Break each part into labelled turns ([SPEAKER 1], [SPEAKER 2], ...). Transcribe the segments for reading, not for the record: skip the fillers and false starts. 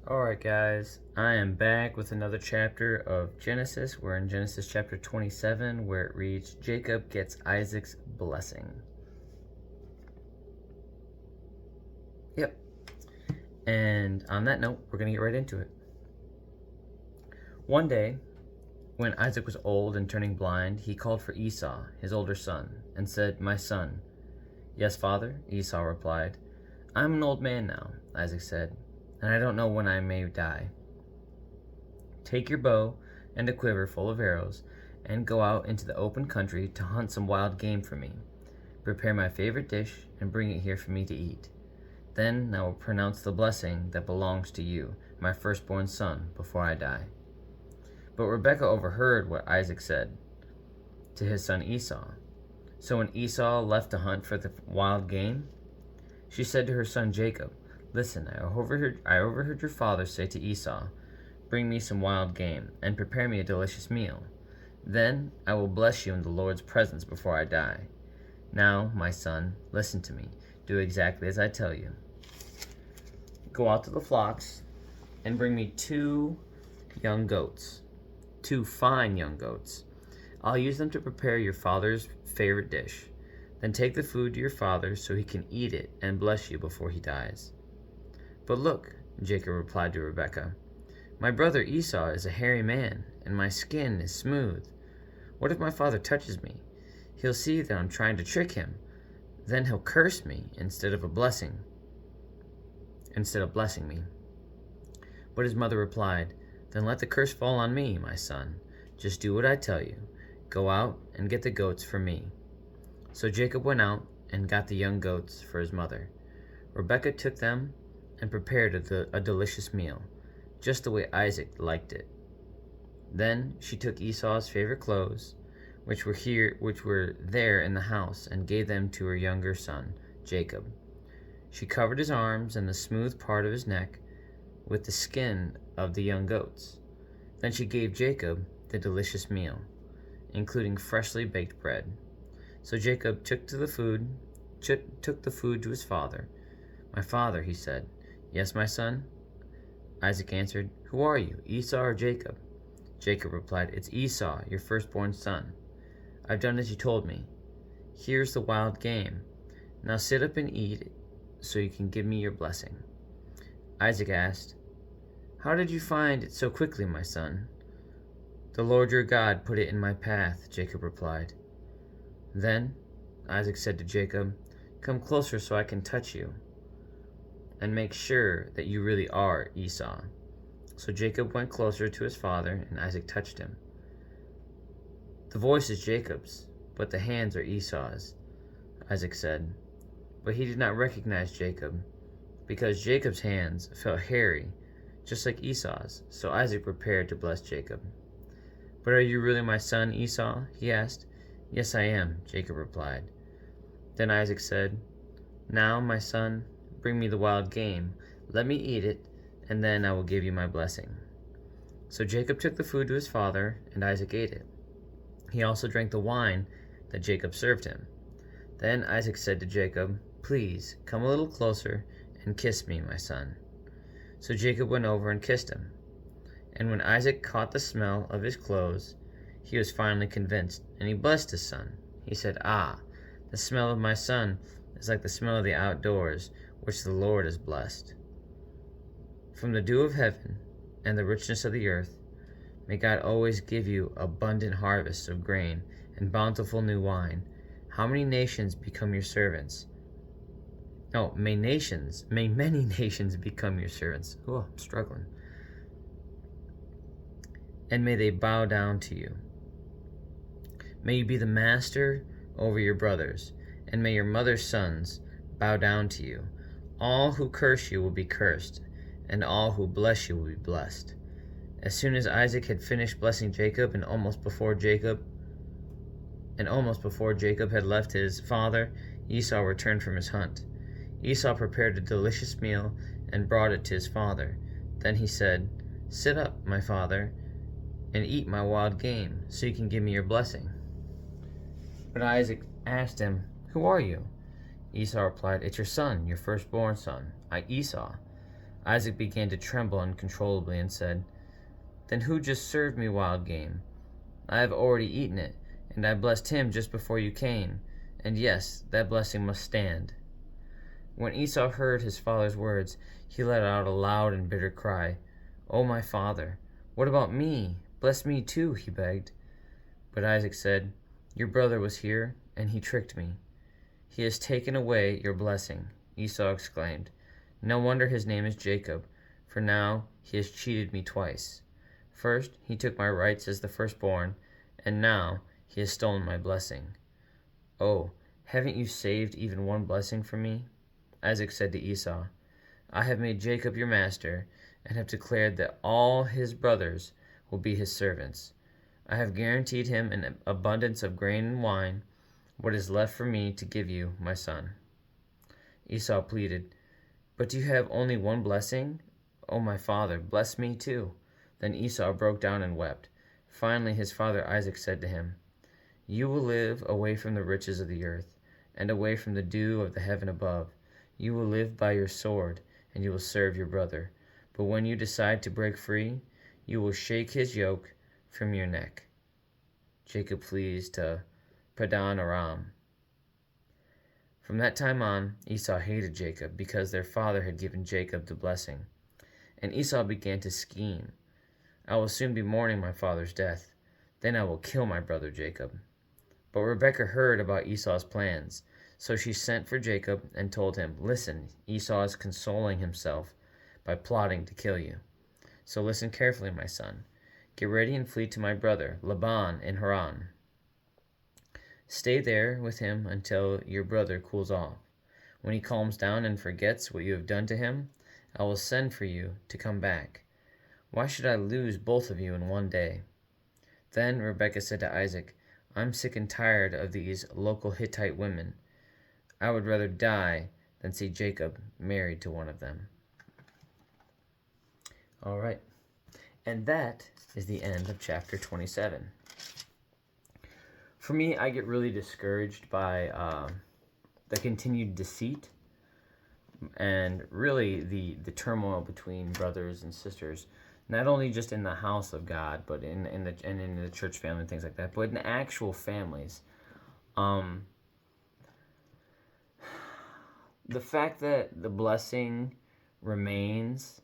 [SPEAKER 1] Alright, guys, I am back with another chapter of Genesis. We're in Genesis chapter 27, where it reads, Jacob gets Isaac's blessing. Yep. And on that note, we're going to get right into it. One day, when Isaac was old and turning blind, he called for Esau, his older son, and said, "My son." "Yes, father," Esau replied. "I'm an old man now," Isaac said, "and I don't know when I may die. Take your bow and a quiver full of arrows, and go out into the open country to hunt some wild game for me. Prepare my favorite dish and bring it here for me to eat. Then I will pronounce the blessing that belongs to you, my firstborn son, before I die." But Rebekah overheard what Isaac said to his son Esau. So when Esau left to hunt for the wild game, she said to her son Jacob, "Listen, I overheard your father say to Esau, 'Bring me some wild game, and prepare me a delicious meal. Then I will bless you in the Lord's presence before I die. Now, my son, listen to me. Do exactly as I tell you. Go out to the flocks and bring me 2 fine young goats. I'll use them to prepare your father's favorite dish. Then take the food to your father so he can eat it and bless you before he dies." "But look," Jacob replied to Rebekah, "my brother Esau is a hairy man, and my skin is smooth. What if my father touches me? He'll see that I'm trying to trick him. Then he'll curse me instead of blessing me." But his mother replied, "Then let the curse fall on me, my son. Just do what I tell you. Go out and get the goats for me." So Jacob went out and got the young goats for his mother. Rebekah took them and prepared a delicious meal, just the way Isaac liked it. Then she took Esau's favorite clothes, which were there in the house, and gave them to her younger son, Jacob. She covered his arms and the smooth part of his neck with the skin of the young goats. Then she gave Jacob the delicious meal, including freshly baked bread. So Jacob took the food to his father. "My father," he said. "Yes, my son?" Isaac answered, "Who are you, Esau or Jacob?" Jacob replied, "It's Esau, your firstborn son. I've done as you told me. Here's the wild game. Now sit up and eat so you can give me your blessing." Isaac asked, "How did you find it so quickly, my son?" "The Lord your God put it in my path," Jacob replied. Then Isaac said to Jacob, "Come closer so I can touch you and make sure that you really are Esau." So Jacob went closer to his father, and Isaac touched him. "The voice is Jacob's, but the hands are Esau's," Isaac said. But he did not recognize Jacob, because Jacob's hands felt hairy, just like Esau's. So Isaac prepared to bless Jacob. "But are you really my son, Esau?" he asked. "Yes, I am," Jacob replied. Then Isaac said, "Now, my son, bring me the wild game. Let me eat it, and then I will give you my blessing." So Jacob took the food to his father, and Isaac ate it. He also drank the wine that Jacob served him. Then Isaac said to Jacob, "Please, come a little closer and kiss me, my son." So Jacob went over and kissed him. And when Isaac caught the smell of his clothes, he was finally convinced, and he blessed his son. He said, "Ah, the smell of my son is like the smell of the outdoors, which the Lord has blessed. From the dew of heaven and the richness of the earth, may God always give you abundant harvests of grain and bountiful new wine. How many nations become your servants? Oh, may many nations become your servants." Oh, I'm struggling. "And may they bow down to you. May you be the master over your brothers, and may your mother's sons bow down to you. All who curse you will be cursed, and all who bless you will be blessed." As soon as Isaac had finished blessing Jacob, and almost before Jacob had left his father, Esau returned from his hunt. Esau prepared a delicious meal and brought it to his father. Then he said, "Sit up, my father, and eat my wild game, so you can give me your blessing." But Isaac asked him, "Who are you?" Esau replied, "It's your son, your firstborn son, Esau. Isaac began to tremble uncontrollably and said, "Then who just served me wild game? I have already eaten it, and I blessed him just before you came, and yes, that blessing must stand." When Esau heard his father's words, he let out a loud and bitter cry. "Oh, my father, what about me? Bless me too," he begged. But Isaac said, "Your brother was here, and he tricked me. He has taken away your blessing." Esau exclaimed, "No wonder his name is Jacob, for now he has cheated me twice. First, he took my rights as the firstborn, and now he has stolen my blessing. Oh, haven't you saved even one blessing for me?" Isaac said to Esau, "I have made Jacob your master, and have declared that all his brothers will be his servants. I have guaranteed him an abundance of grain and wine, what is left for me to give you, my son." Esau pleaded, "But do you have only one blessing? Oh, my father, bless me too." Then Esau broke down and wept. Finally his father Isaac said to him, "You will live away from the riches of the earth, and away from the dew of the heaven above. You will live by your sword, and you will serve your brother. But when you decide to break free, you will shake his yoke from your neck." Jacob flees to Padan Aram. From that time on, Esau hated Jacob because their father had given Jacob the blessing. And Esau began to scheme. "I will soon be mourning my father's death. Then I will kill my brother Jacob." But Rebekah heard about Esau's plans. So she sent for Jacob and told him, "Listen, Esau is consoling himself by plotting to kill you. So listen carefully, my son. Get ready and flee to my brother, Laban, in Haran. Stay there with him until your brother cools off. When he calms down and forgets what you have done to him, I will send for you to come back. Why should I lose both of you in one day?" Then Rebekah said to Isaac, "I'm sick and tired of these local Hittite women. I would rather die than see Jacob married to one of them." All right. And that is the end of chapter 27. For me, I get really discouraged by the continued deceit and really the turmoil between brothers and sisters, not only just in the house of God, but in the church family and things like that, but in actual families. The fact that the blessing remains,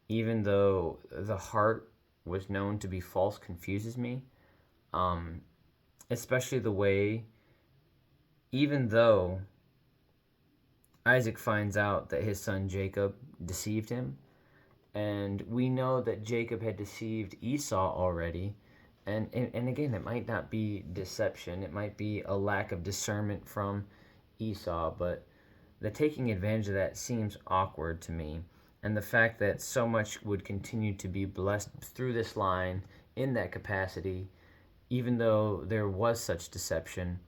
[SPEAKER 1] even though the heart was known to be false, confuses me. Especially the way, even though Isaac finds out that his son Jacob deceived him, and we know that Jacob had deceived Esau already, and again, it might not be deception, it might be a lack of discernment from Esau, but the taking advantage of that seems awkward to me. And the fact that so much would continue to be blessed through this line in that capacity, even though there was such deception,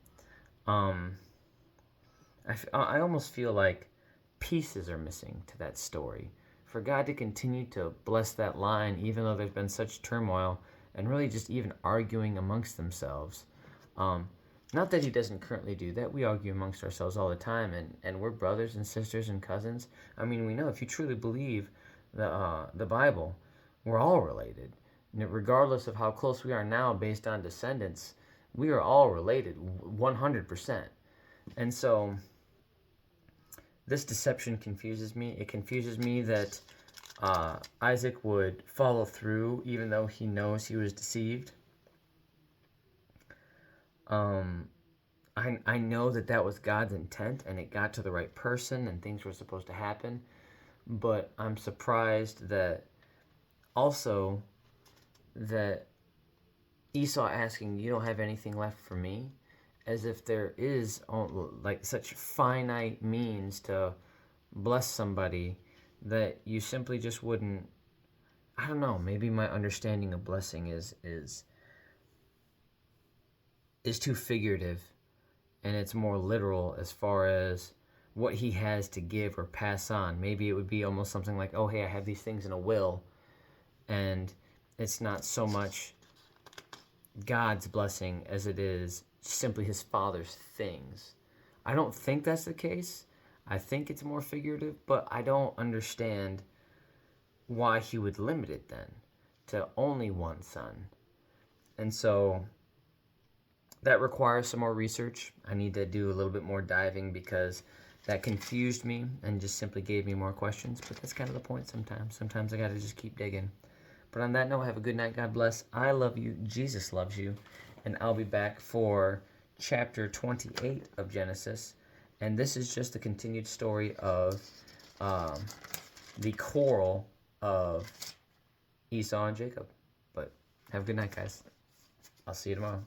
[SPEAKER 1] I almost feel like pieces are missing to that story. For God to continue to bless that line, even though there's been such turmoil and really just even arguing amongst themselves. Not that he doesn't currently do that. We argue amongst ourselves all the time, and we're brothers and sisters and cousins. I mean, we know if you truly believe the Bible, we're all related. Regardless of how close we are now based on descendants, we are all related 100%. And so this deception confuses me. It confuses me that Isaac would follow through even though he knows he was deceived. I know that was God's intent, and it got to the right person, and things were supposed to happen. But I'm surprised that also that Esau asking, "You don't have anything left for me?" as if there is like such finite means to bless somebody that you simply just wouldn't. I don't know. Maybe my understanding of blessing is too figurative, and it's more literal as far as what he has to give or pass on. Maybe it would be almost something like, "Oh, hey, I have these things in a will," and it's not so much God's blessing as it is simply his father's things. I don't think that's the case. I think it's more figurative, but I don't understand why he would limit it then to only one son. And so that requires some more research. I need to do a little bit more diving because that confused me and just simply gave me more questions. But that's kind of the point sometimes. Sometimes I got to just keep digging. But on that note, have a good night. God bless. I love you. Jesus loves you. And I'll be back for chapter 28 of Genesis. And this is just a continued story of the quarrel of Esau and Jacob. But have a good night, guys. I'll see you tomorrow.